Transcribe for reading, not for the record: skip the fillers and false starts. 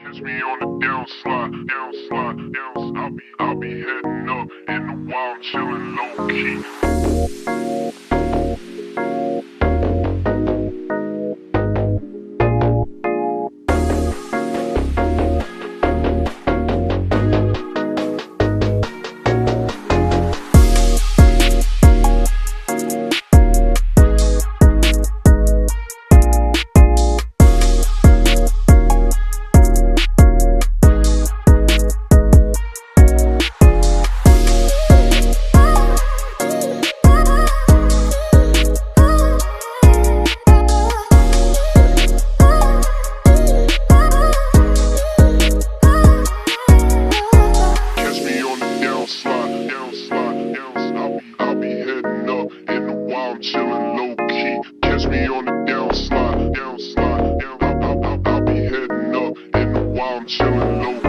Catch me on the down slide. I'll be heading up in the wild, chillin' low key. I'll be heading up in the wild, chillin' low key. Catch me on the down slide. I'll be heading up in the wild, chillin' low key.